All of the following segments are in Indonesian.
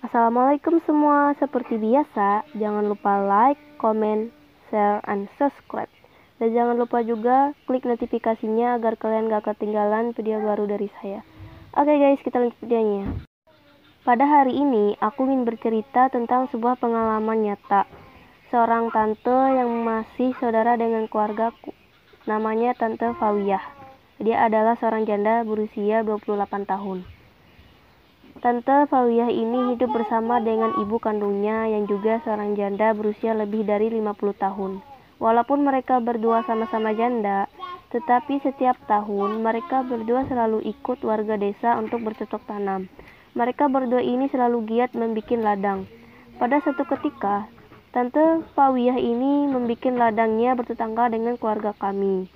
Assalamualaikum semua, seperti biasa, jangan lupa like, comment, share, and subscribe. Dan jangan lupa juga klik notifikasinya agar kalian gak ketinggalan video baru dari saya. Oke guys, kita lanjut videonya. Pada hari ini, aku ingin bercerita tentang sebuah pengalaman nyata. Seorang tante yang masih saudara dengan keluargaku. Namanya Tante Fawiyah. Dia adalah seorang janda berusia 28 tahun. Tante Fawiyah ini hidup bersama dengan ibu kandungnya yang juga seorang janda berusia lebih dari 50 tahun. Walaupun mereka berdua sama-sama janda, tetapi setiap tahun mereka berdua selalu ikut warga desa untuk bercocok tanam. Mereka berdua ini selalu giat membuat ladang. Pada suatu ketika, Tante Fawiyah ini membuat ladangnya bertetangga dengan keluarga kami,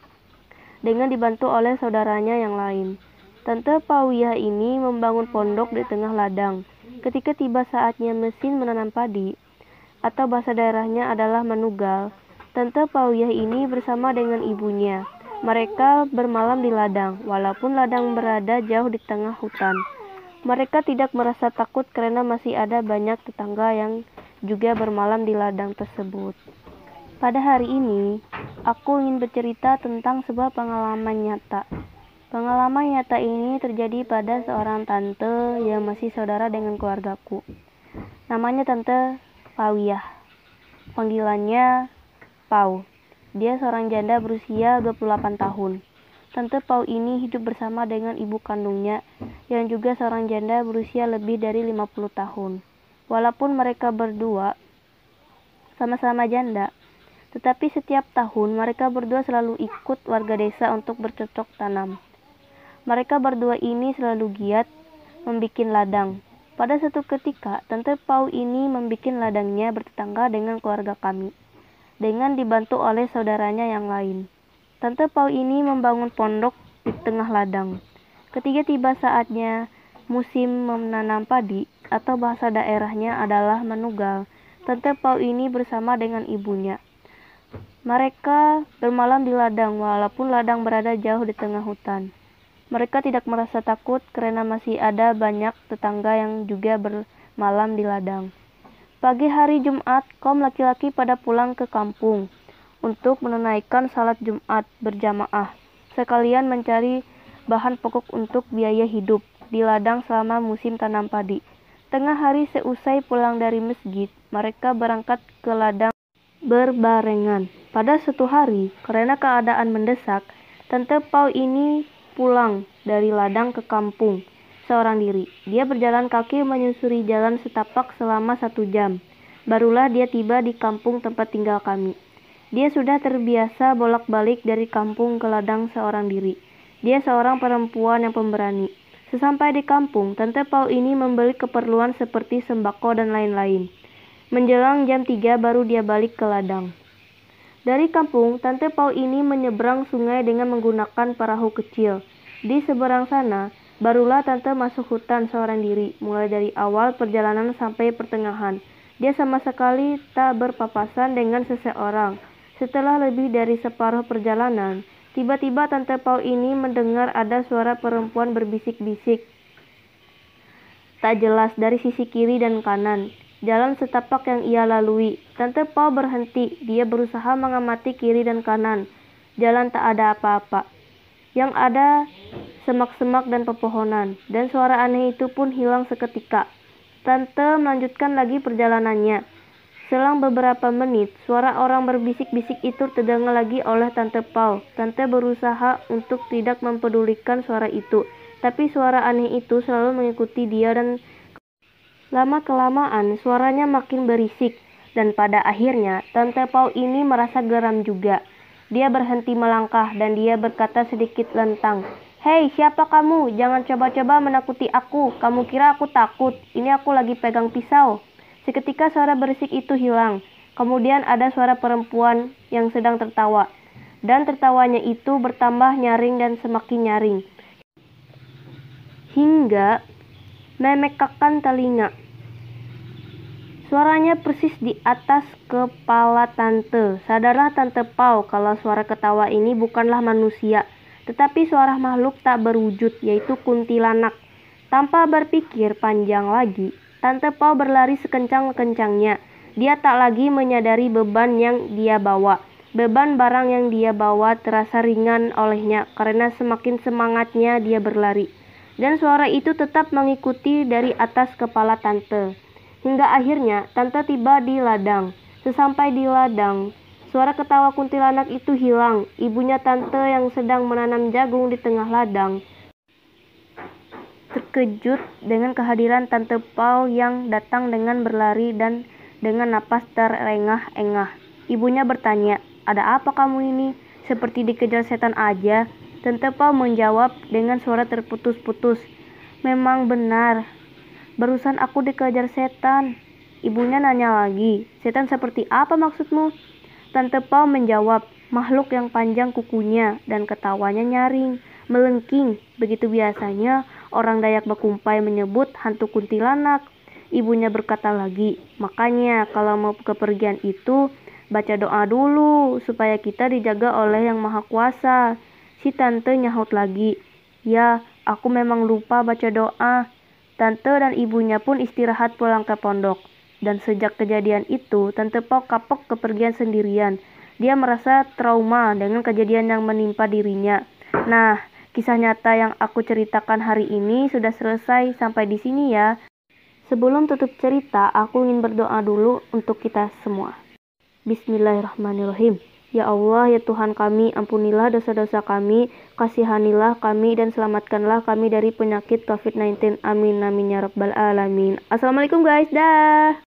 dengan dibantu oleh saudaranya yang lain. Tante Fawiyah ini membangun pondok di tengah ladang. Ketika tiba saatnya mesin menanam padi, atau bahasa daerahnya adalah menugal, Tante Fawiyah ini bersama dengan ibunya. Mereka bermalam di ladang, walaupun ladang berada jauh di tengah hutan. Mereka tidak merasa takut karena masih ada banyak tetangga yang juga bermalam di ladang tersebut. Pada hari ini, aku ingin bercerita tentang sebuah pengalaman nyata. Pengalaman nyata ini terjadi pada seorang tante yang masih saudara dengan keluargaku. Namanya Tante Fawiyah. Panggilannya Pau. Dia seorang janda berusia 28 tahun. Tante Pau ini hidup bersama dengan ibu kandungnya yang juga seorang janda berusia lebih dari 50 tahun. Walaupun mereka berdua sama-sama janda, tetapi setiap tahun mereka berdua selalu ikut warga desa untuk bercocok tanam. Mereka berdua ini selalu giat membuat ladang. Pada suatu ketika, Tante Pau ini membuat ladangnya bertetangga dengan keluarga kami, dengan dibantu oleh saudaranya yang lain. Tante Pau ini membangun pondok di tengah ladang. Ketika tiba saatnya musim menanam padi, atau bahasa daerahnya adalah menugal, Tante Pau ini bersama dengan ibunya. Mereka bermalam di ladang, walaupun ladang berada jauh di tengah hutan. Mereka tidak merasa takut karena masih ada banyak tetangga yang juga bermalam di ladang. Pagi hari Jumat, kaum laki-laki pada pulang ke kampung untuk menunaikan salat Jumat berjamaah, sekalian mencari bahan pokok untuk biaya hidup di ladang selama musim tanam padi. Tengah hari seusai pulang dari masjid, mereka berangkat ke ladang berbarengan. Pada suatu hari, karena keadaan mendesak, Tante Pau ini pulang dari ladang ke kampung seorang diri. Dia berjalan kaki menyusuri jalan setapak selama 1 jam. Barulah dia tiba di kampung tempat tinggal kami. Dia sudah terbiasa bolak-balik dari kampung ke ladang seorang diri. Dia seorang perempuan yang pemberani. Sesampai di kampung, Tante Pau ini membeli keperluan seperti sembako dan lain-lain. Menjelang jam 3 baru dia balik ke ladang. Dari kampung, Tante Pau ini menyeberang sungai dengan menggunakan perahu kecil. Di seberang sana, barulah Tante masuk hutan seorang diri, mulai dari awal perjalanan sampai pertengahan. Dia sama sekali tak berpapasan dengan seseorang. Setelah lebih dari separuh perjalanan, tiba-tiba Tante Pau ini mendengar ada suara perempuan berbisik-bisik tak jelas dari sisi kiri dan kanan. Jalan setapak yang ia lalui, Tante Pau berhenti. Dia berusaha mengamati kiri dan kanan. Jalan tak ada apa-apa. Yang ada semak-semak dan pepohonan, dan suara aneh itu pun hilang seketika. Tante melanjutkan lagi perjalanannya. Selang beberapa menit, suara orang berbisik-bisik itu terdengar lagi oleh Tante Pau. Tante berusaha untuk tidak mempedulikan suara itu, tapi suara aneh itu selalu mengikuti dia dan lama-kelamaan suaranya makin berisik, dan pada akhirnya Tante Pau ini merasa geram juga. Dia berhenti melangkah dan dia berkata sedikit lantang, "Hei, siapa kamu? Jangan coba-coba menakuti aku. Kamu kira aku takut? Ini aku lagi pegang pisau." Seketika suara berisik itu hilang. Kemudian ada suara perempuan yang sedang tertawa, dan tertawanya itu bertambah nyaring dan semakin nyaring, hingga memekakkan telinga. Suaranya persis di atas kepala Tante. Sadarlah Tante Pau kalau suara ketawa ini bukanlah manusia, tetapi suara makhluk tak berwujud, yaitu kuntilanak. Tanpa berpikir panjang lagi, Tante Pau berlari sekencang-kencangnya. Dia tak lagi menyadari beban yang dia bawa. Beban barang yang dia bawa terasa ringan olehnya karena semakin semangatnya dia berlari. Dan suara itu tetap mengikuti dari atas kepala Tante. Hingga akhirnya Tante tiba di ladang. Sesampai di ladang, suara ketawa kuntilanak itu hilang. Ibunya Tante yang sedang menanam jagung di tengah ladang terkejut dengan kehadiran Tante Pau yang datang dengan berlari dan dengan napas terengah-engah. Ibunya bertanya, "Ada apa kamu ini? Seperti dikejar setan aja." Tante Pau menjawab dengan suara terputus-putus, "Memang benar. Barusan aku dikejar setan." Ibunya nanya lagi, "Setan seperti apa maksudmu?" Tante Pau menjawab, "Makhluk yang panjang kukunya dan ketawanya nyaring, melengking. Begitu biasanya orang Dayak Bakumpai menyebut hantu kuntilanak." Ibunya berkata lagi, "Makanya kalau mau kepergian itu, baca doa dulu supaya kita dijaga oleh Yang Maha Kuasa." Si Tante nyahut lagi, "Ya, aku memang lupa baca doa." Tante dan ibunya pun istirahat pulang ke pondok. Dan sejak kejadian itu, Tante Pau kapok kepergian sendirian. Dia merasa trauma dengan kejadian yang menimpa dirinya. Nah, kisah nyata yang aku ceritakan hari ini sudah selesai sampai di sini ya. Sebelum tutup cerita, aku ingin berdoa dulu untuk kita semua. Bismillahirrahmanirrahim. Ya Allah, ya Tuhan kami, ampunilah dosa-dosa kami, kasihanilah kami, dan selamatkanlah kami dari penyakit COVID-19. Amin, amin, ya Rabbal Alamin. Assalamualaikum guys, dah.